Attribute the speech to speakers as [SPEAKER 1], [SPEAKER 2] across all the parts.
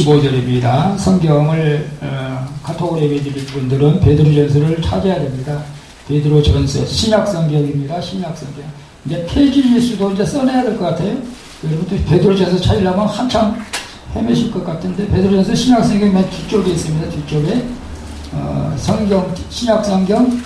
[SPEAKER 1] 25절입니다. 성경을 카톡으로 예배드릴 분들은 베드로전서를 찾아야 됩니다. 베드로전서 신약 성경입니다. 신약 성경. 이제 폐지수도 이제 써내야 될 것 같아요. 여러분들 베드로전서 찾으려면 한참 헤매실 것 같은데 베드로전서 신약 성경 맨 뒤쪽에 있습니다. 뒤쪽에 성경 신약 성경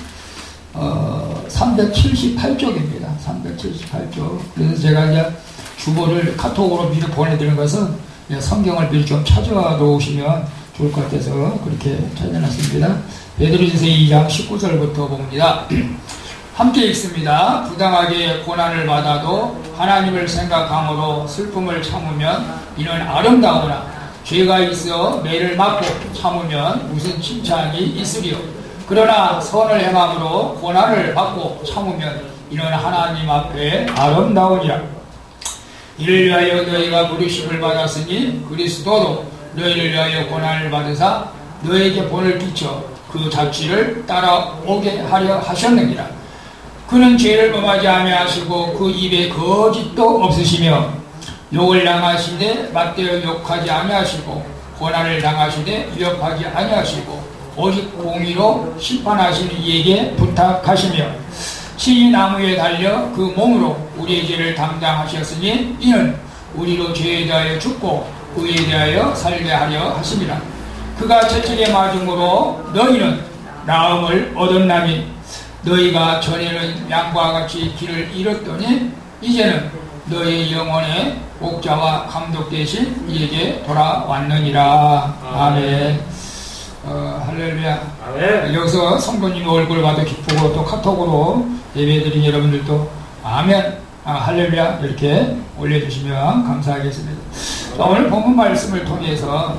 [SPEAKER 1] 378쪽입니다. 378쪽. 그래서 제가 이제 주보를 카톡으로 미리 보내드리는 것은 성경을 미리 좀 찾아놓으시면 좋을 것 같아서 그렇게 찾아놨습니다. 베드로전서 2장 19절부터 봅니다. 함께 읽습니다. 부당하게 고난을 받아도 하나님을 생각함으로 슬픔을 참으면 이는 아름다우나 죄가 있어 매를 맞고 참으면 무슨 칭찬이 있으리요. 그러나 선을 행함으로 고난을 받고 참으면 이는 하나님 앞에 아름다우니라. 이를 위하여 너희가 부르심을 받았으니 그리스도도 너희를 위하여 고난을 받으사 너희에게 본을 끼쳐 그 자취를 따라오게 하려 하셨느니라. 그는 죄를 범하지 아니하시고 그 입에 거짓도 없으시며 욕을 당하시되 맞대어 욕하지 아니하시고 고난을 당하시되 위협하지 아니하시고 오직 공의로 심판하시는 이에게 부탁하시며 친히 나무에 달려 그 몸으로 우리의 죄를 담당하셨으니 이는 우리로 죄에 대하여 죽고 의에 대하여 살게 하려 하심이라. 그가 채찍에 맞음으로 너희는 나음을 얻었나니 너희가 전에는 양과 같이 길을 잃었더니 이제는 너희 영혼의 목자와 감독 대신 이에게 돌아왔느니라. 아멘. 할렐루야. 아멘. 여기서 성도님 얼굴 봐도 기쁘고 또 카톡으로 예배드린 여러분들도 아멘, 할렐루야 이렇게 올려주시면 감사하겠습니다. 자, 오늘 본문 말씀을 통해서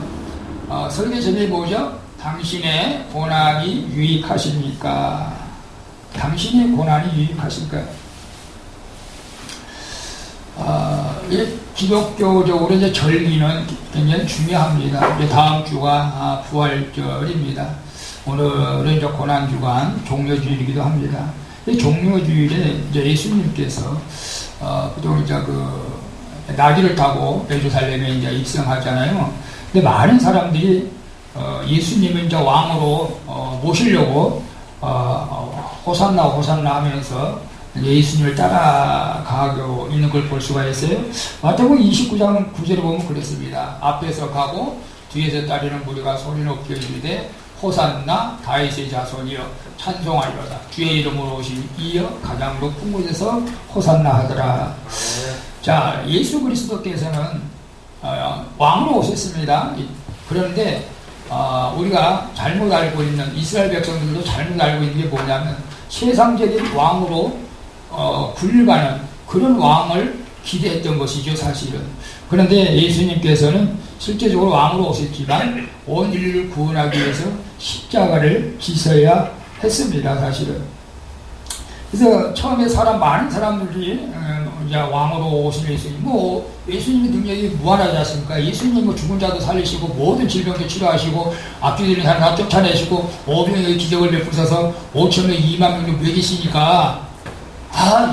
[SPEAKER 1] 설교 제목이 뭐죠? 당신의 고난이 유익하십니까? 당신의 고난이 유익하실까요? 기독교적으로 이제 절기는 굉장히 중요합니다. 이제 다음 주가 부활절입니다. 오늘은 이제 고난주간 종료주일이기도 합니다. 이 종료주일에 이제 예수님께서 보통 이제 나귀를 타고 예루살렘에 이제 입성하잖아요. 근데 많은 사람들이 예수님을 이제 왕으로 모시려고 호산나 호산나 하면서 예수님을 따라가고 있는 걸 볼 수가 있어요. 마태복음 29장 9절에 보면 그랬습니다. 앞에서 가고 뒤에서 따르는 무리가 소리 높게 이르되 호산나 다윗의 자손이여 찬송하리로다. 주의 이름으로 오신 이여 가장 높은 곳에서 호산나 하더라. 자, 예수 그리스도께서는 왕으로 오셨습니다. 그런데 우리가 잘못 알고 있는, 이스라엘 백성들도 잘못 알고 있는 게 뭐냐면 세상적인 왕으로 굴려가는 그런 왕을 기대했던 것이죠, 사실은. 그런데 예수님께서는 실제적으로 왕으로 오셨지만 온 인류를 구원하기 위해서 십자가를 지셔야 했습니다, 사실은. 그래서 처음에 많은 사람들이 이제 왕으로 오신 예수님, 예수님의 능력이 무한하지 않습니까? 예수님 죽은 자도 살리시고 모든 질병도 치료하시고 앞뒤들은 사람 다 쫓아내시고 오병의 기적을 베푸셔서 5천명 2만 명도 먹이시니까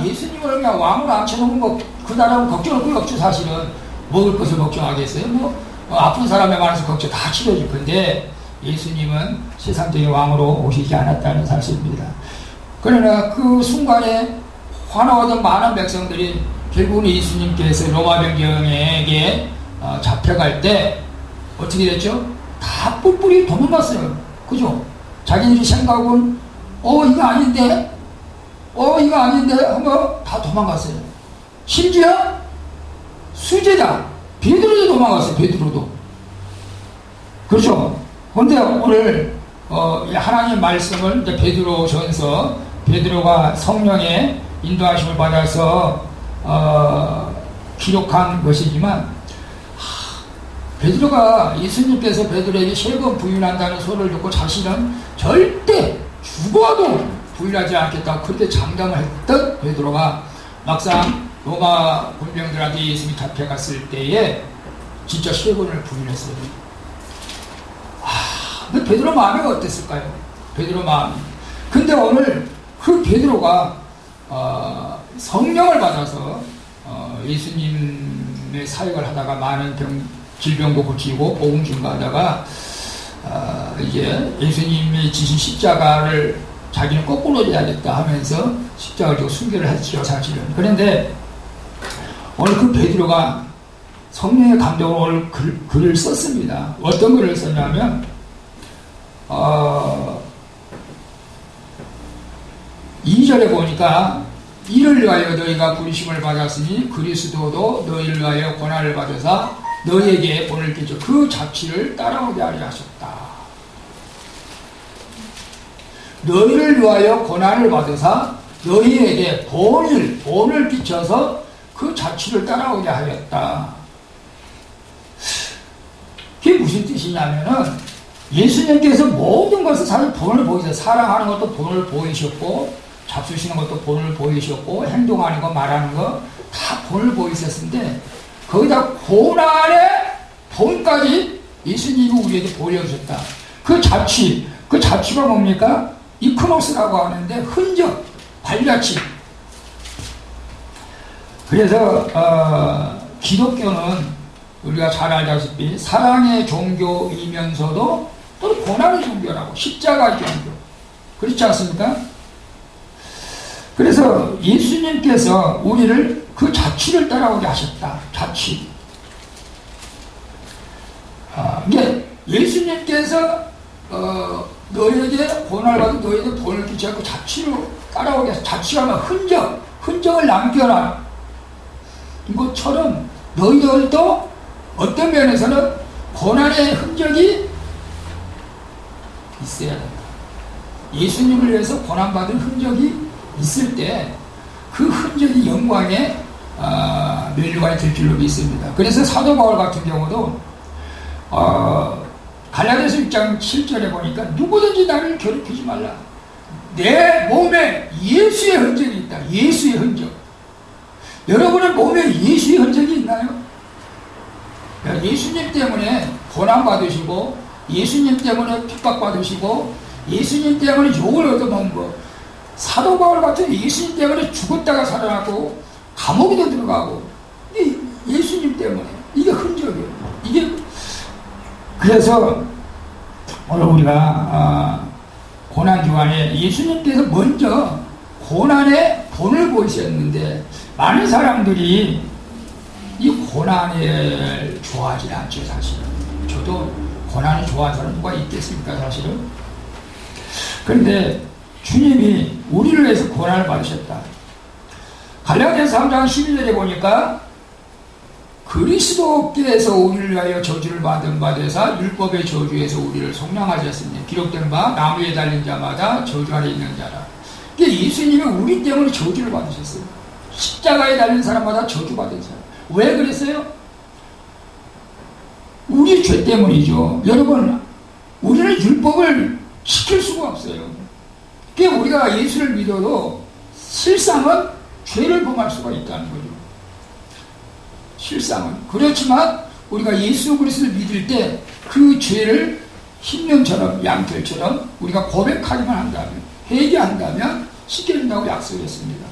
[SPEAKER 1] 예수님을 그냥 왕으로 앉혀놓으면 그 나라는 걱정할 거 없죠. 사실은 먹을 것을 걱정하겠어요? 아픈 사람에 관해서 걱정 다 치료해줄 건데 예수님은 세상적인 왕으로 오시지 않았다는 사실입니다. 그러나 그 순간에 환호하던 많은 백성들이 결국은 예수님께서 로마 병정에게 잡혀갈 때 어떻게 됐죠? 다 뿔뿔이 도망갔어요. 그죠? 자기들이 생각은 이거 아닌데 이거 아닌데 하면 다 도망갔어요. 심지어 수제자 베드로도 도망갔어요. 베드로도. 그렇죠? 그런데 오늘 하나님의 말씀을 이제 베드로전서, 베드로가 성령의 인도하심을 받아서 기록한 것이지만 베드로가 예수님께서 베드로에게 세 번 부인한다는 소리를 듣고 자신은 절대 죽어도 부인하지 않겠다 그렇게 장담을 했던 베드로가 막상 로마 군병들한테 예수님이 잡혀갔을 때에 진짜 세 번을 부인했어요. 근데 베드로 마음이 어땠을까요? 베드로 마음이. 근데 오늘 그 베드로가 성령을 받아서 예수님의 사역을 하다가 많은 질병도 고치고 복음 증거하다가 이제 예수님이 지신 십자가를 자기는 거꾸로 해야겠다 하면서 십자가를 지고 순교를 했죠, 사실은. 그런데 오늘 그 베드로가 성령의 감동으로 오늘 글을 썼습니다. 어떤 글을 썼냐면 2절에 보니까 이를 위하여 너희가 부르심을 받았으니 그리스도도 너희를 위하여 고난을 받으사 너희에게 본을 끼쳐 그 자취를 따라오게 하려 하셨다. 너희를 위하여 고난을 받으사 너희에게 본을 끼쳐서 그 자취를 따라오게 하였다. 그게 무슨 뜻이냐면은 예수님께서 모든 것을 사실 본을 보이셨어요. 사랑하는 것도 본을 보이셨고 잡수시는 것도 본을 보이셨고 행동하는 거 말하는 거 다 본을 보이셨는데 거기다 고난의 본까지 예수님이 우리에게 보여주셨다. 그 자취가 뭡니까? 이크노스라고 하는데 흔적, 발자취. 그래서 기독교는 우리가 잘 알다시피 사랑의 종교이면서도 또 고난의 종교라고, 십자가의 종교. 그렇지 않습니까? 그래서 예수님께서 우리를 그 자취를 따라오게 하셨다. 자취. 이게 예수님께서 너희에게 고난을 받은 너희에게 본을 끼쳐 그 자취로 따라오게 하셨다. 자취가 뭐 흔적을 남겨라. 이것처럼 너희들도 어떤 면에서는 고난의 흔적이 있어야 된다. 예수님을 위해서 고난받은 흔적이 있을 때 그 흔적이 영광의 면류관이 될 줄로 믿습니다. 그래서 사도 바울 같은 경우도 갈라디아서 6장 7절에 보니까 누구든지 나를 괴롭히지 말라. 내 몸에 예수의 흔적이 있다. 예수의 흔적. 여러분의 몸에 예수의 흔적이 있나요? 예수님 때문에 고난받으시고 예수님 때문에 핍박받으시고 예수님 때문에 욕을 얻어먹은 거, 사도 바울 같은 예수님 때문에 죽었다가 살아나고 감옥에도 들어가고, 예수님 때문에 이게 흔적이에요. 이게 그래서 오늘 우리가 고난 기간에 예수님께서 먼저 고난의 본을 보이셨는데 많은 사람들이 이 고난을 좋아하지 않죠, 사실은. 저도 고난을 좋아하는 사람 누가 있겠습니까, 사실은? 그런데 주님이 우리를 위해서 고난을 받으셨다. 갈라디아서 3장 12절에 보니까 그리스도께서 우리를 위하여 저주를 받은 바 되사 율법의 저주에서 우리를 속량하셨으니 기록된 바 나무에 달린 자마다 저주 아래 있는 자라. 이게 예수님이 우리 때문에 저주를 받으셨어요. 십자가에 달린 사람마다 저주받은 사람. 왜 그랬어요? 우리 죄 때문이죠. 여러분, 우리는 율법을 지킬 수가 없어요. 그러니까 우리가 예수를 믿어도 실상은 죄를 범할 수가 있다는 거죠. 실상은. 그렇지만 우리가 예수 그리스도를 믿을 때 그 죄를 흰년처럼 양털처럼 우리가 고백하기만 한다면, 회개한다면 씻겨진다고 약속했습니다.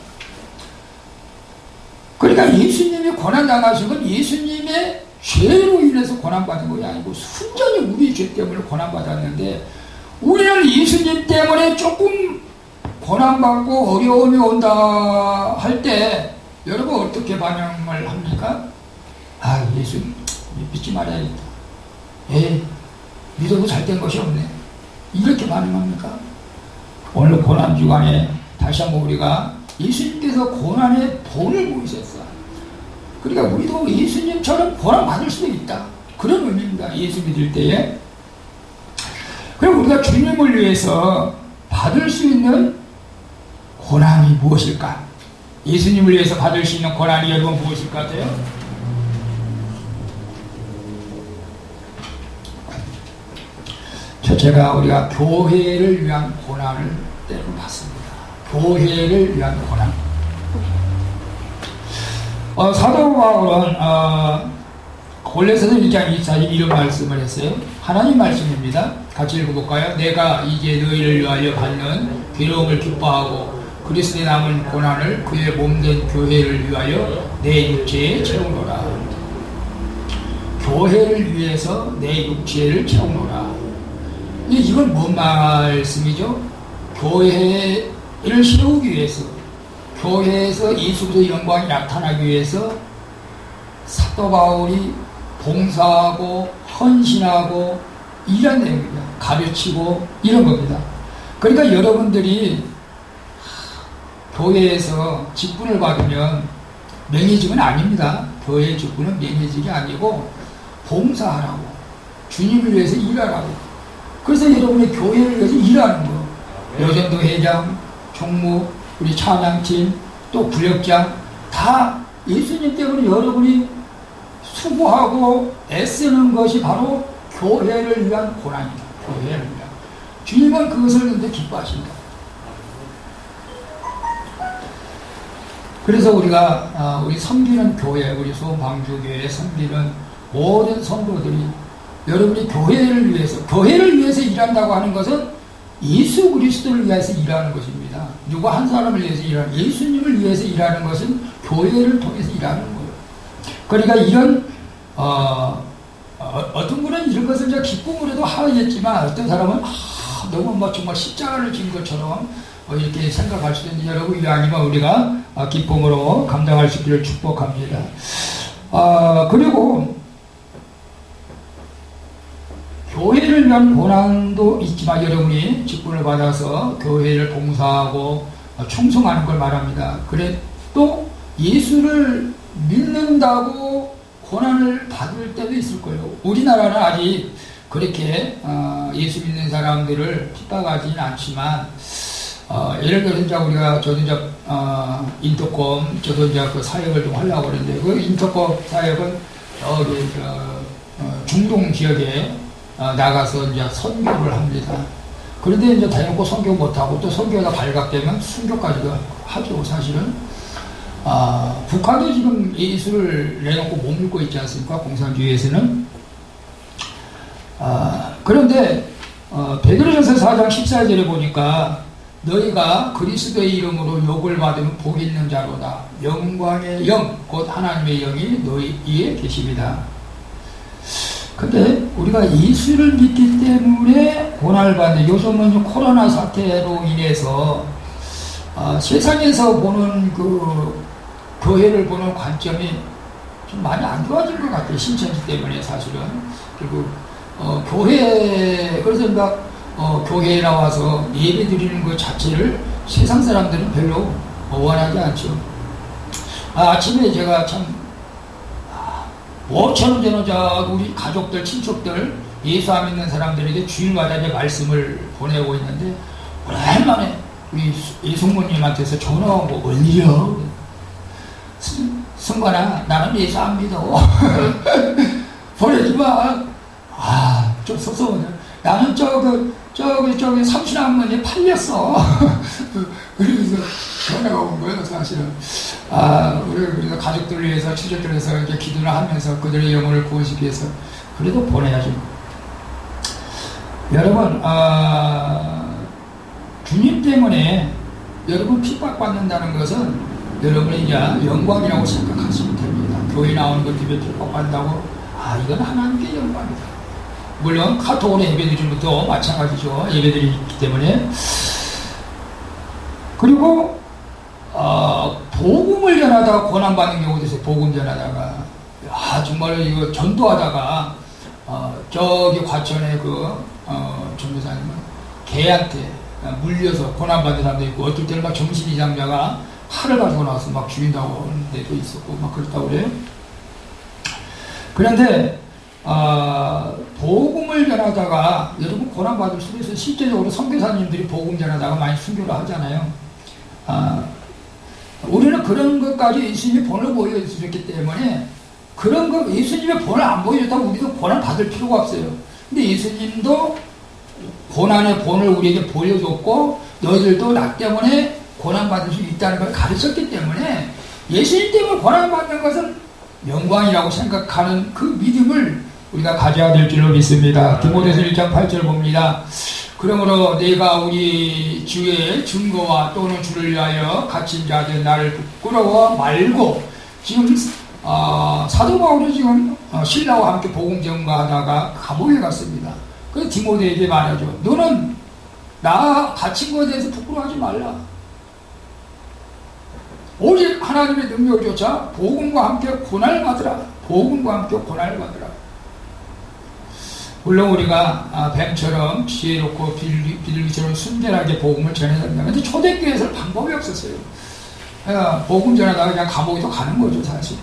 [SPEAKER 1] 그러니까 예수님이 고난당하신 건 예수님의 죄로 인해서 고난받은 것이 아니고 순전히 우리의 죄 때문에 고난받았는데, 우리는 예수님 때문에 조금 고난받고 어려움이 온다 할 때 여러분 어떻게 반응을 합니까? 예수 믿지 말아야겠다. 믿어도 잘된 것이 없네. 이렇게 반응합니까? 오늘 고난주간에 다시 한번 우리가 예수님께서 고난의 본을 보이셨어. 그러니까 우리도 예수님처럼 고난받을 수도 있다. 그런 의미입니다. 예수 믿을 때에. 그럼 우리가 주님을 위해서 받을 수 있는 고난이 무엇일까? 예수님을 위해서 받을 수 있는 고난이 여러분 무엇일 것 같아요? 첫째가 우리가 교회를 위한 고난을 때로 받습니다. 교회를 위한 고난. 사도 바울은 골로새서 1장 24절 이런 말씀을 했어요. 하나님 말씀입니다. 같이 읽어볼까요? 내가 이제 너희를 위하여 받는 괴로움을 기뻐하고 그리스도의 남은 고난을 그의 몸된 교회를 위하여 내 육체에 채우노라. 교회를 위해서 내 육체를 채우노라. 이건 뭔 말씀이죠? 교회를 세우기 위해서, 교회에서 예수 그리스도의 영광이 나타나기 위해서 사도 바울이 봉사하고 헌신하고 이런 내용입니다. 가르치고 이런 겁니다. 그러니까 여러분들이 교회에서 직분을 받으면 명예직은 아닙니다. 교회 직분은 명예직이 아니고 봉사하라고, 주님을 위해서 일하라고. 그래서 여러분의 교회를 위해서 일하는 거. 여전도 회장, 총무, 우리 찬양팀, 또 구역장 다 예수님 때문에 여러분이 수고하고 애쓰는 것이 바로 교회를 위한 고난입니다. 교회를 위한. 주님은 그것을 근데 기뻐하십니다. 그래서 우리가 우리 섬기는 교회, 우리 소방주교회 섬기는 모든 성도들이 여러분이 교회를 위해서 일한다고 하는 것은 예수 그리스도를 위해서 일하는 것입니다. 누구 한 사람을 위해서 일하는, 예수님을 위해서 일하는 것은 교회를 통해서 일하는 거예요. 그러니까 이런 어떤 분은 이런 것을 이제 기쁨으로도 하겠지만, 어떤 사람은 너무 뭐 정말 십자가를 진 것처럼 이렇게 생각할 수도 있는데, 여러분 이 아니면 우리가 기쁨으로 감당할 수 있기를 축복합니다. 그리고 교회를 위한 고난도 있지만 여러분이 직분을 받아서 교회를 봉사하고 충성하는 걸 말합니다. 그래 또 예수를 믿는다고 고난을 받을 때도 있을 거예요. 우리나라는 아직 그렇게 예수 믿는 사람들을 핍박하지는 않지만, 예를 들어서 이제 우리가 저도 이제 인터콤 저도 이제 그 사역을 좀 하려고 그러는데, 그 인터콤 사역은 여기 중동 지역에 나가서 이제 선교를 합니다. 그런데 이제 대놓고 선교 못하고 또 선교가 발각되면 순교까지도 하죠, 사실은. 북한도 지금 예수를 내놓고 못 믿고 있지 않습니까? 공산주의에서는. 그런데 베드로전서 4장 14절에 보니까 너희가 그리스도의 이름으로 욕을 받으면 복이 있는 자로다. 영광의 영, 곧 하나님의 영이 너희에 계십니다. 근데 우리가 예수를 믿기 때문에 고난을 받는, 요즘은 코로나 사태로 인해서 세상에서 보는 그 교회를 보는 관점이 좀 많이 안 좋아진 것 같아요. 신천지 때문에 사실은. 그리고 그래서 교회에 나와서 예배 드리는 것 자체를 세상 사람들은 별로 원하지 않죠. 아침에 제가 참 5,000원 되는 우리 가족들, 친척들, 예수 안 믿는 사람들에게 주일마다 이제 말씀을 보내고 있는데, 오랜만에 우리 이승모님한테서 전화가 오고, 웬일이야? 승관아, 나는 예수 안 믿어. 보내지 마. 좀 섭섭하네. 나는 저기 삼신학문이 팔렸어. 그러면서 전화가 온 거예요, 사실은. 우리가 가족들을 위해서, 친척들을 위해서 이렇게 기도를 하면서 그들의 영혼을 구원시키기 위해서 그래도 보내야죠. 여러분, 주님 때문에 여러분 핍박받는다는 것은 여러분이 이제 영광이라고 생각하시면 됩니다. 교회 나오는 것 때문에 핍박받는다고, 이건 하나님께 영광이다. 물론 카톡으로 예배드리는 것도 마찬가지죠. 예배들이 있기 때문에. 그리고 복음을 전하다가 고난받는 경우도 있어요. 복음 전하다가 정말 이거 전도하다가 저기 과천에 전도사님은 개한테 물려서 고난받는 사람도 있고, 어떨 때는 막 정신이장자가 칼을 가지고 나와서 막 죽인다고 하는 데도 있었고 막 그렇다고 그래요. 그런데 복음을 전하다가 여러분 고난받을 수도 있어요. 실제적으로 선교사님들이 복음 전하다가 많이 순교를 하잖아요. 우리는 그런 것까지 예수님이 본을 보여주셨기 때문에, 그런 거 예수님의 본을 안 보여줬다고 우리도 고난 받을 필요가 없어요. 근데 예수님도 고난의 본을 우리에게 보여줬고, 너희들도 나 때문에 고난받을 수 있다는 걸 가르쳤기 때문에, 예수님 때문에 고난받는 것은 영광이라고 생각하는 그 믿음을 우리가 가져야 될 줄로 믿습니다. 디모데서 1장 8절 봅니다. 그러므로 내가 우리 주의 증거와 또는 주를 위하여 갇힌 자들 나를 부끄러워 말고, 지금 사도 바울이 지금 신라와 함께 복음 전가하다가 감옥에 갔습니다. 그래서 디모데에게 말하죠. 너는 나 갇힌 것에 대해서 부끄러워하지 말라. 오직 하나님의 능력을 쫓아 복음과 함께 고난을 받으라. 복음과 함께 고난을 받으라. 물론 우리가 뱀처럼 지혜롭고 비둘기처럼 순결하게 복음을 전해야 된다. 근데 초대교회에서는 방법이 없었어요. 복음 전하다가 그냥 감옥에도 가는 거죠, 사실.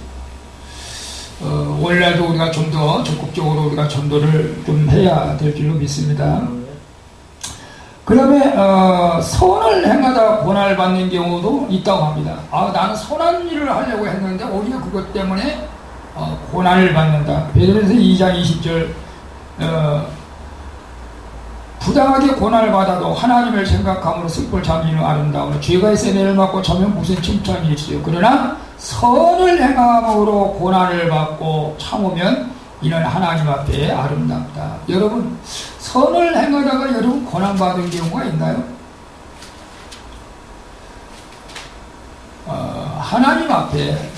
[SPEAKER 1] 오늘날도 우리가 좀 더 적극적으로 우리가 전도를 좀 해야 될 줄로 믿습니다. 그 다음에 선을 행하다 고난을 받는 경우도 있다고 합니다. 나는 선한 일을 하려고 했는데 오히려 그것 때문에 고난을 받는다. 베드로전서 2장 20절 부당하게 고난을 받아도 하나님을 생각함으로 습을 잠기는 아름다우며 죄가 있어 매를 맞고 저면 무슨 칭찬이 있어요. 그러나 선을 행함으로 고난을 받고 참으면 이는 하나님 앞에 아름답다. 여러분, 선을 행하다가 여러분 고난받은 경우가 있나요? 하나님 앞에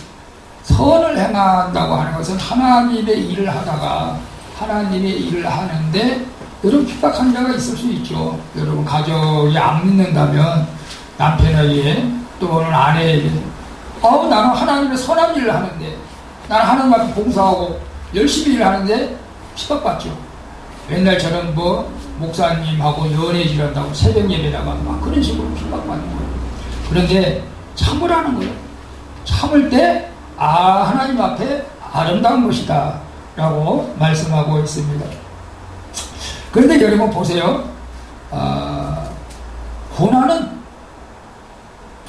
[SPEAKER 1] 선을 행한다고 하는 것은 하나님의 일을 하다가 하나님의 일을 하는데 여러분 핍박한 자가 있을 수 있죠. 여러분 가족이 안 믿는다면 남편에게 또는 아내에게 나는 하나님의 선한 일을 하는데 나는 하나님 앞에 봉사하고 열심히 일을 하는데 핍박받죠. 옛날처럼 목사님하고 연애질한다고 새벽 예배다가 막 그런 식으로 핍박받는 거예요. 그런데 참으라는 거예요. 참을 때 하나님 앞에 아름다운 것이다 라고 말씀하고 있습니다. 그런데 여러분 보세요. 고난은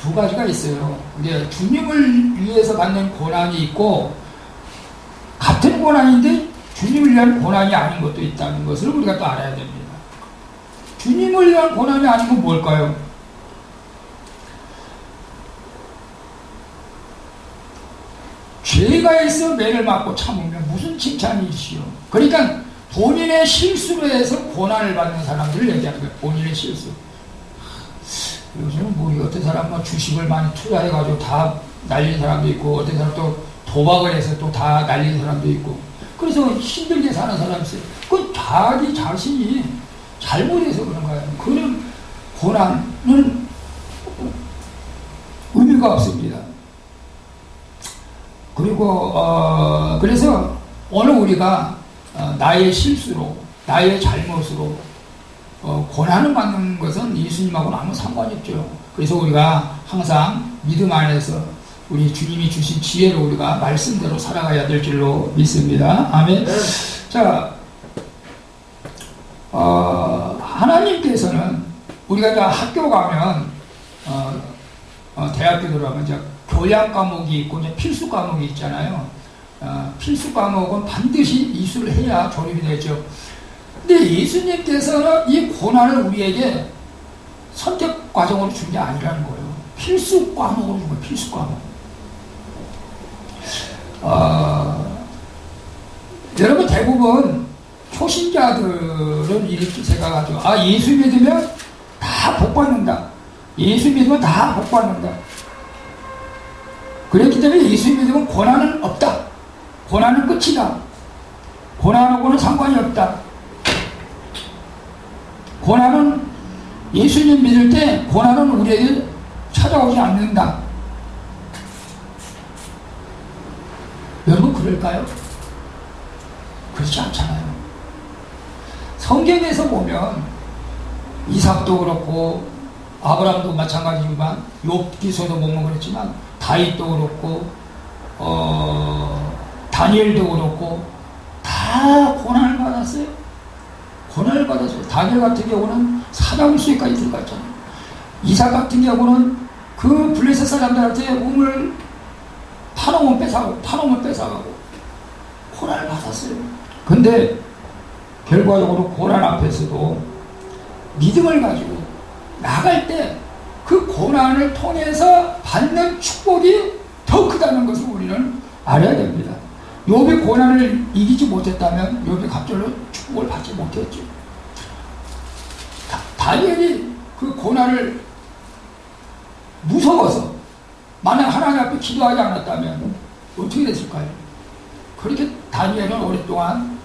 [SPEAKER 1] 두 가지가 있어요. 이제 주님을 위해서 받는 고난이 있고 같은 고난인데 주님을 위한 고난이 아닌 것도 있다는 것을 우리가 또 알아야 됩니다. 주님을 위한 고난이 아닌 건 뭘까요? 죄가 있어 매를 맞고 참으면 무슨 칭찬이시오. 그러니까 본인의 실수로 해서 고난을 받는 사람들을 얘기하는 거예요. 본인의 실수. 요즘은 어떤 사람은 주식을 많이 투자해가지고 다 날린 사람도 있고, 어떤 사람 또 도박을 해서 또 다 날린 사람도 있고, 그래서 힘들게 사는 사람이 있어요. 그 자기 자신이 잘못해서 그런 거예요. 그런 고난은 의미가 없습니다. 그리고 그래서 오늘 우리가 나의 실수로, 나의 잘못으로 고난을 받는 것은 예수님하고는 아무 상관이 없죠. 그래서 우리가 항상 믿음 안에서 우리 주님이 주신 지혜로 우리가 말씀대로 살아가야 될 줄로 믿습니다. 아멘. 자, 하나님께서는 우리가 이제 학교 가면 대학교 들어가면 이제 교양 과목이 있고 이제 필수 과목이 있잖아요. 필수 과목은 반드시 이수를 해야 졸업이 되죠. 근데 예수님께서는 이 고난을 우리에게 선택 과정으로 준 게 아니라는 거예요. 필수 과목으로 준 거예요. 필수 과목. 여러분 대부분 초신자들은 이렇게 생각하죠. 예수 믿으면 다 복받는다. 예수 믿으면 다 복받는다. 그랬기 때문에 예수 믿으면 고난은 없다. 고난은 끝이다. 고난하고는 상관이 없다. 고난은 예수님 믿을 때 고난은 우리에게 찾아오지 않는다. 여러분 그럴까요? 그렇지 않잖아요. 성경에서 보면 이삭도 그렇고 아브라함도 마찬가지지만 욥기서도 보면 그렇지만 다윗도 그렇고 다니엘도 그렇고 다 고난을 받았어요. 고난을 받았어요. 다니엘 같은 경우는 사자굴수에까지 들어갔잖아요. 이삭 같은 경우는 그 블레셋 사람들한테 우물 파놓으면 뺏어가고 고난을 받았어요. 근데 결과적으로 고난 앞에서도 믿음을 가지고 나갈 때 그 고난을 통해서 받는 축복이 더 크다는 것을 우리는 알아야 됩니다. 욥이 고난을 이기지 못했다면 욥이 갑절로 축복을 받지 못했죠. 다니엘이 그 고난을 무서워서 만약 하나님 앞에 기도하지 않았다면 어떻게 됐을까요? 그렇게 다니엘은 오랫동안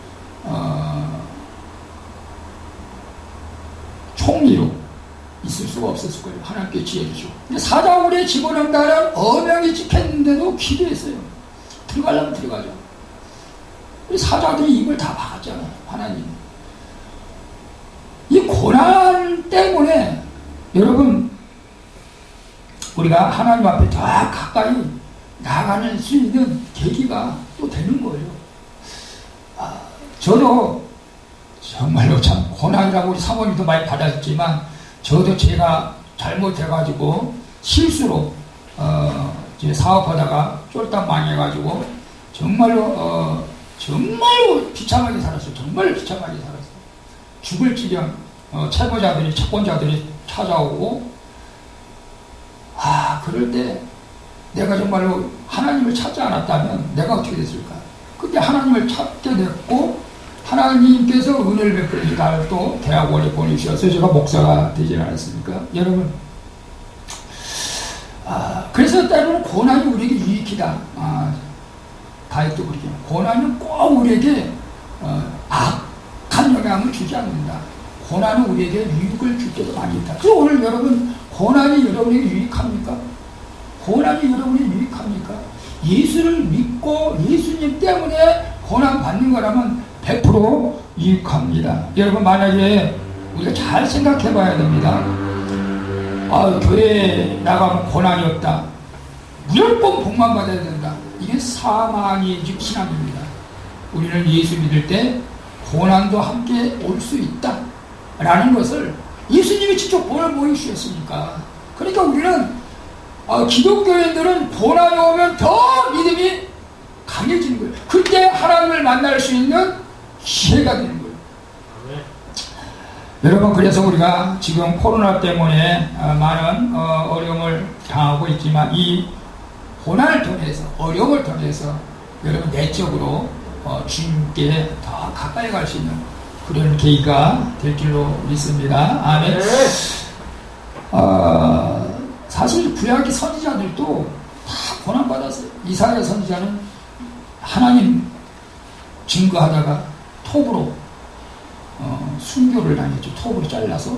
[SPEAKER 1] 총리로 있을 수가 없었을 거예요. 하나님께 지혜 주시고. 근데 사자굴에 집어넣는다는 어명이 찍혔는데도 기도했어요. 들어가려면 들어가죠. 사자들이 입을 다 막았잖아요. 하나님. 이 고난 때문에 여러분 우리가 하나님 앞에 더 가까이 나가는 수 있는 계기가 또 되는 거예요. 저도 정말로 참 고난이라고 우리 사모님도 많이 받았지만 저도 제가 잘못해가지고 실수로 이제 사업하다가 쫄딱 망해가지고 정말로 비참하게 살았어요. 정말로 비참하게 살았어요. 죽을 지경 채권자들이 찾아오고 그럴 때 내가 정말로 하나님을 찾지 않았다면 내가 어떻게 됐을까? 그때 하나님을 찾게 됐고 하나님께서 은혜를 베풀어서 나를 또 대학원에 보내주셔서 제가 목사가 되지 않았습니까? 여러분 그래서 때로는 고난이 우리에게 유익이다. 다윗도 그렇게 고난은 꼭 우리에게 악한 영향을 주지 않는다. 고난은 우리에게 유익을 줄 때도 많이 있다. 그래서 오늘 여러분 고난이 여러분에게 유익합니까? 고난이 여러분에게 유익합니까? 예수를 믿고 예수님 때문에 고난 받는 거라면 100% 유익합니다. 여러분 만약에 우리가 잘 생각해 봐야 됩니다. 교회에 나가면 고난이 없다. 무조건 복만 받아야 된다. 이게 사망의 신앙입니다. 우리는 예수 믿을 때 고난도 함께 올 수 있다 라는 것을 예수님이 직접 보여주셨으니까. 그러니까 우리는 기독교인들은 고난이 오면 더 믿음이 강해지는 거예요. 그때 하나님을 만날 수 있는 기회가 되는 거예요. 여러분 그래서 우리가 지금 코로나 때문에 많은 어려움을 당하고 있지만 이 고난을 통해서 어려움을 통해서 여러분 내적으로 주님께 더 가까이 갈 수 있는 그런 계기가 될 줄로 믿습니다. 아멘. 사실 구약의 선지자들도 다 고난받았어요. 이사야 선지자는 하나님 증거하다가 톱으로 순교를 당했죠. 톱으로 잘라서.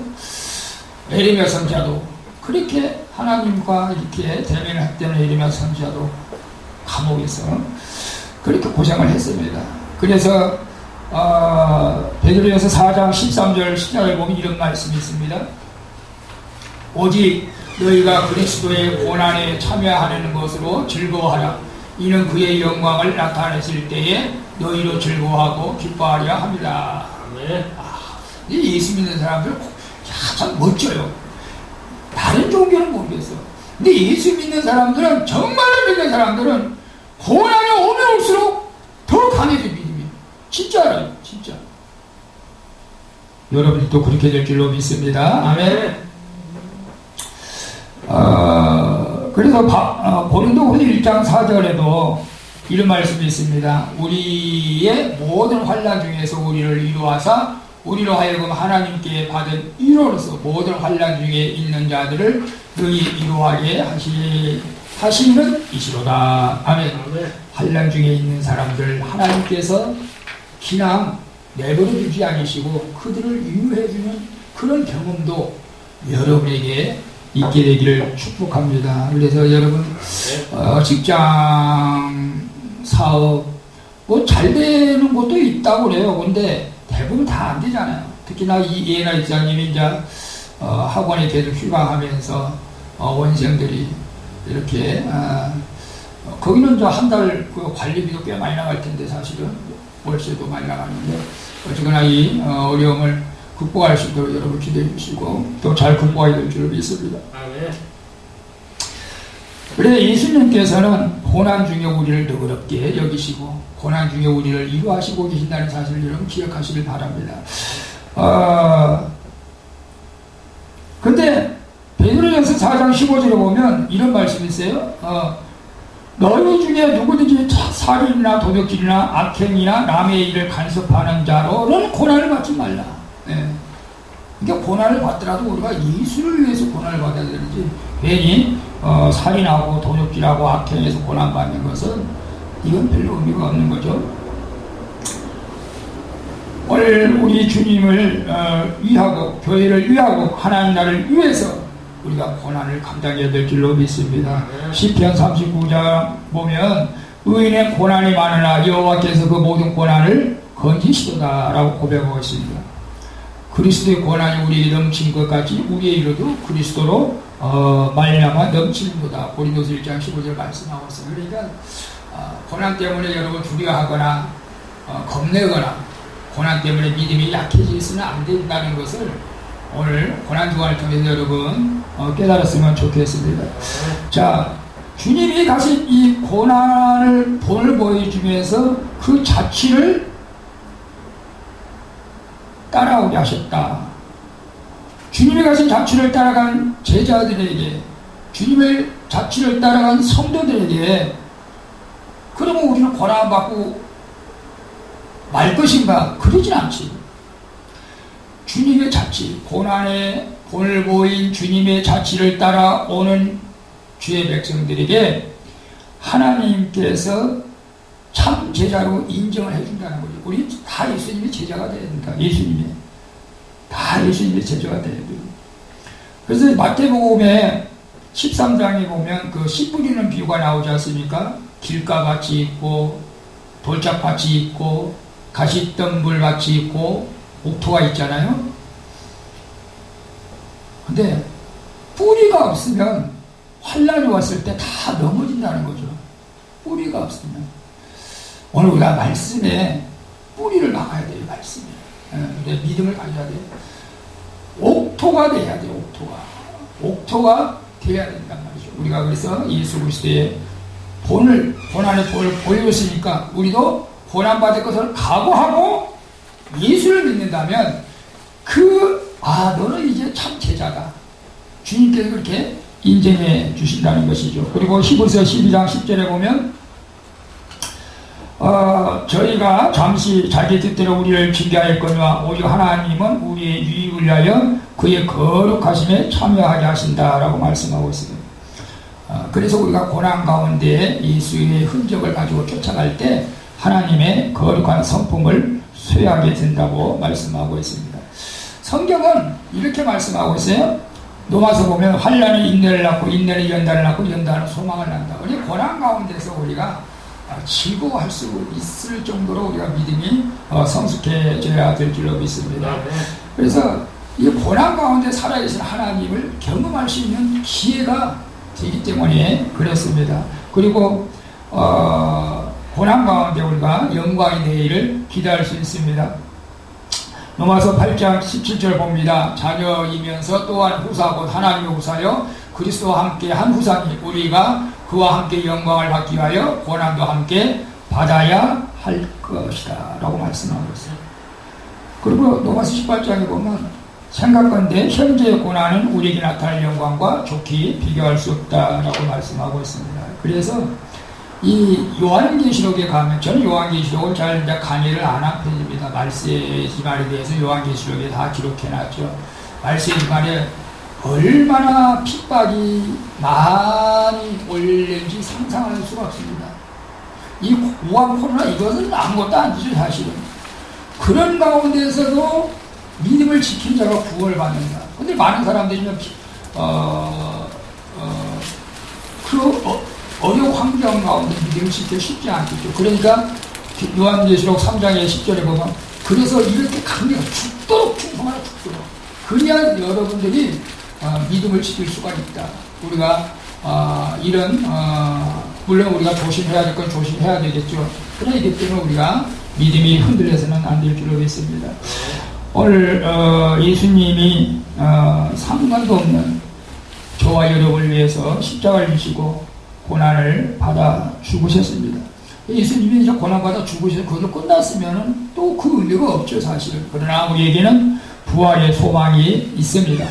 [SPEAKER 1] 에레미야 선지자도 그렇게 하나님과 이렇게 대면을 했기 때문에 에레미야 선지자도 감옥에서 그렇게 고생을 했습니다. 그래서 베드로전서 4장 13절 14절 보면 이런 말씀이 있습니다. 오직 너희가 그리스도의 고난에 참여하는 것으로 즐거워하라. 이는 그의 영광을 나타냈을 때에 너희로 즐거워하고 기뻐하려 합니다. 이 예수 믿는 사람들 참 멋져요. 다른 종교는 모르겠어. 근데 예수 믿는 사람들은 정말로 믿는 사람들은 고난이 오면 올수록 더 강해져 믿음이. 진짜요, 진짜. 여러분도 그렇게 될 줄로 믿습니다. 아멘. 그래서 고린도후서 1장 4절에도 이런 말씀이 있습니다. 우리의 모든 환난 중에서 우리를 위로하사 우리로 하여금 하나님께 받은 위로로서 모든 환난 중에 있는 자들을 너희 위로하게 하시는 이시로다. 아멘. 환난 중에 있는 사람들 하나님께서 그냥 내버려 두지 않으시고 그들을 위로해주는 그런 경험도 여러분에게 있게 되기를 축복합니다. 그래서 여러분 직장, 사업 뭐 잘 되는 것도 있다고 그래요. 근데 대부분 다 안 되잖아요. 특히나 이해나 이사님이 이제 학원에 계속 휴강하면서 원생들이 이렇게 거기는 이제 한 달 그 관리비도 꽤 많이 나갈 텐데 사실은 월세도 많이 나가는데 어쨌거나 이 어려움을 극복할 수 있도록 여러분 기도해 주시고 또 잘 극복하게 될 줄 믿습니다. 그래서 예수님께서는 고난 중에 우리를 너그럽게 여기시고 고난 중에 우리를 위로하시고 계신다는 사실을 여러분 기억하시길 바랍니다. 근데 베드로전서 4장 15절에 보면 이런 말씀이 있어요. 너희 중에 누구든지 살인이나 도둑질이나 악행이나 남의 일을 간섭하는 자로는 고난을 받지 말라. 그러니까 고난을 받더라도 우리가 예수를 위해서 고난을 받아야 되는지 괜히 살인하고 도둑질하고 악행에서 고난받는 것은 이건 별로 의미가 없는 거죠. 오늘 우리 주님을 위하고 교회를 위하고 하나님 나라를 위해서 우리가 고난을 감당해야 될 줄로 믿습니다. 시편 39장 보면 의인의 고난이 많으나 여호와께서 그 모든 고난을 건지시도다 라고 고백하고 있습니다. 그리스도의 고난이 우리에게 넘친 것 같이 우리의 이로도 그리스도로 말미암아 넘치는도다. 고린도서 1장 15절 말씀하고 있어요. 그러니까 고난 때문에 여러분 두려워하거나 겁내거나 고난 때문에 믿음이 약해지서는 안 된다는 것을 오늘 고난주간을 통해서 여러분 깨달았으면 좋겠습니다. 자, 주님이 가신 이 고난을 본을 보여주면서 그 자취를 따라오게 하셨다. 주님이 가신 자취를 따라간 제자들에게, 주님의 자취를 따라간 성도들에게, 그러면 우리는 고난받고 말 것인가? 그러진 않지. 주님의 자취, 고난의 본을 보인 주님의 자취를 따라오는 주의 백성들에게 하나님께서 참 제자로 인정을 해준다는 거죠. 우리 다 예수님의 제자가 돼야 된다. 다 예수님의 제자가 돼야 돼요. 그래서 마태복음에 13장에 보면 그 씨 뿌리는 비유가 나오지 않습니까? 길가밭이 있고 돌짝밭이 있고 가시덤불밭이 있고 옥토가 있잖아요. 근데 뿌리가 없으면 환란이 왔을 때 다 넘어진다는 거죠. 뿌리가 없으면. 오늘 우리가 말씀에 뿌리를 막아야 돼요. 말씀에. 믿음을 가져야 돼요. 옥토가 돼야 돼요. 옥토가 돼야 된단 말이죠. 우리가 그래서 예수 그리스도의 고난의 본을 보여줬으니까 우리도 고난받을 것을 각오하고 예수를 믿는다면 너는 이제 참 제자다. 주님께서 그렇게 인정해 주신다는 것이죠. 그리고 히브리서 12장 10절에 보면 저희가 잠시 자기 뜻대로 우리를 징계하였거니와 오직 하나님은 우리의 유익을 위하여 그의 거룩하심에 참여하게 하신다라고 말씀하고 있습니다. 그래서 우리가 고난 가운데 예수의 흔적을 가지고 쫓아갈 때 하나님의 거룩한 성품을 소유하게 된다고 말씀하고 있습니다. 성경은 이렇게 말씀하고 있어요. 로마서 보면 환난은 인내를 낳고 인내는 연단을 낳고 연단은 소망을 낳는다. 우리 고난 가운데서 우리가 즐거워할 수 있을 정도로 우리가 믿음이 성숙해져야 될 줄로 믿습니다. 그래서 이 고난 가운데 살아계신 하나님을 경험할 수 있는 기회가 되기 때문에 그렇습니다. 그리고 고난 가운데 우리가 영광의 내일을 기대할 수 있습니다. 로마서 8장 17절 봅니다. 자녀이면서 또한 후사 곧 하나님의 후사여 그리스도와 함께 한 후사니 우리가 그와 함께 영광을 받기 위하여 고난도 함께 받아야 할 것이다 라고 말씀하고 있어요. 그리고 로마서 18장에 보면 생각건대 현재의 고난은 우리에게 나타날 영광과 좋게 비교할 수 없다라고 말씀하고 있습니다. 그래서 이 요한계시록에 가면 저는 요한계시록을 잘 강의를 안 한 편입니다. 말세의 기말에 대해서 요한계시록에 다 기록해놨죠. 말세의 기말에 얼마나 핍박이 많이 올릴지 상상할 수가 없습니다. 이 우한 코로나 이것은 아무것도 아니죠 사실은. 그런 가운데서도 믿음을 지킨 자가 구원을 받는다. 근데 많은 사람들이 어려운 환경 가운데 믿음을 지키기 쉽지 않겠죠. 그러니까 요한계시록 3장의 10절에 보면 그래서 이렇게 강력 죽도록 충성하라 죽도록 그래야 여러분들이 믿음을 지킬 수가 있다. 우리가 이런 물론 우리가 조심해야 될 건 조심해야 되겠죠. 그러나 이기 때문에 우리가 믿음이 흔들려서는 안 될 줄로 믿습니다. 오늘 예수님이 상관도 없는 저와 여러분을 위해서 십자가를 지시고 고난을 받아 죽으셨습니다. 예수님이 이제 고난받아 죽으셔서 그걸로 끝났으면 또 그 의미가 없죠 사실은. 그러나 우리에게는 부활의 소망이 있습니다.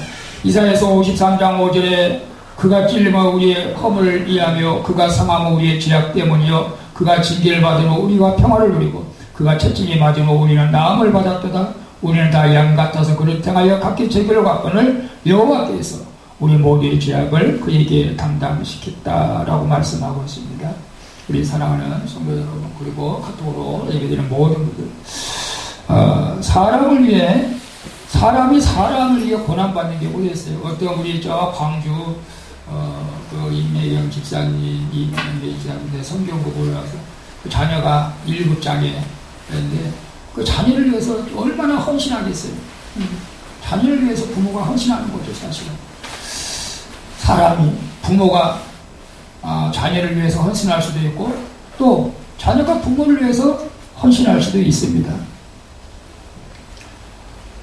[SPEAKER 1] 이사야서 53장 5절에 그가 찔림은 우리의 허물을 이하며 그가 상함은 우리의 죄악 때문이요 그가 징계를 받으며 우리가 평화를 누리고 그가 채찍이 맞으며 우리는 나음을 받았도다. 우리는 다 양 같아서 그를 행하여 각기 죄를 받거늘 여호와께서 우리 모두의 죄악을 그에게 담당시켰다라고 말씀하고 있습니다. 우리 사랑하는 성도 여러분, 그리고 카톡으로 예배드리는 모든 분들, 사람을 위해, 사람이 사람을 위해 고난받는 게 어디 있어요? 어떤 우리 저 광주 그 임매경 집사님, 임매경 집사님인데 성경고 올라와서 그 자녀가 일급장애인데 그 자녀를 위해서 얼마나 헌신하겠어요? 자녀를 위해서 부모가 헌신하는 거죠, 사실은. 사람이, 부모가 자녀를 위해서 헌신할 수도 있고, 또 자녀가 부모를 위해서 헌신할 수도 있습니다.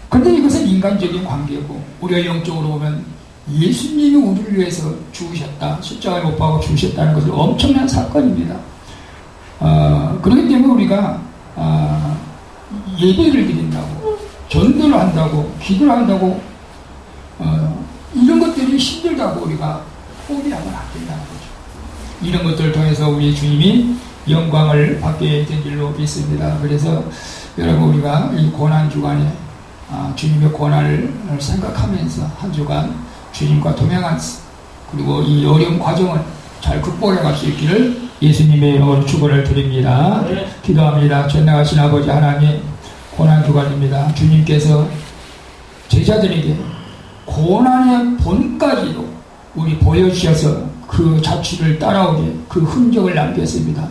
[SPEAKER 1] 그런데 이것은 인간적인 관계고, 우리가 영적으로 보면 예수님이 우리를 위해서 죽으셨다, 십자가에 못 박아 죽으셨다는 것은 엄청난 사건입니다. 그렇기 때문에 우리가 예배를 드린다고, 전도를 한다고, 기도를 한다고, 이런 것들이 힘들다고 우리가 포기하면 안 된다는 거죠. 이런 것들을 통해서 우리 주님이 영광을 받게 된 줄로 믿습니다. 그래서 여러분, 우리가 이 고난주간에 주님의 고난을 생각하면서 한 주간 주님과 동행하면서, 그리고 이 어려운 과정을 잘 극복해 갈 수 있기를 예수님의 이름으로 축원을 드립니다. 네. 기도합니다. 전능하신 아버지 하나님, 고난주간입니다. 주님께서 제자들에게 고난의 본까지도 우리 보여주셔서 그 자취를 따라오게 그 흔적을 남겼습니다.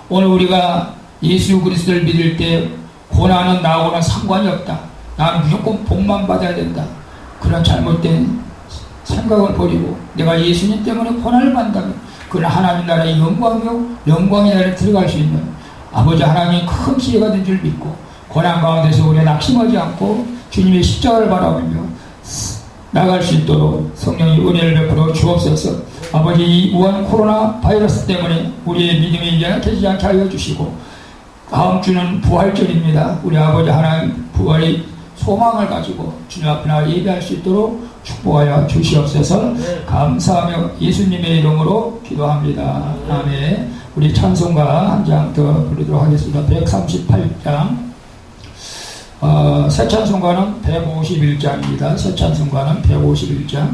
[SPEAKER 1] 오늘 우리가 예수 그리스도를 믿을 때 고난은 나하고는 상관이 없다, 나는 무조건 복만 받아야 된다, 그런 잘못된 생각을 버리고 내가 예수님 때문에 고난을 받는다면 그는 하나님 나라의 영광의 나라에 들어갈 수 있는 아버지 하나님의 큰 기회가 된 줄 믿고, 고난 가운데서 우리가 낙심하지 않고 주님의 십자가를 바라보며 나갈 수 있도록 성령의 은혜를 베풀어 주옵소서. 아버지, 이 우한 코로나 바이러스 때문에 우리의 믿음이 이제 깨지지 않게 하여 주시고, 다음 주는 부활절입니다. 우리 아버지 하나님 부활의 소망을 가지고 주님 앞에 나와 예배할 수 있도록 축복하여 주시옵소서. 감사하며 예수님의 이름으로 기도합니다. 아멘. 우리 찬송가 한 장 더 부르도록 하겠습니다. 138장. 새 찬송가는 151장입니다. 새 찬송가는 151장.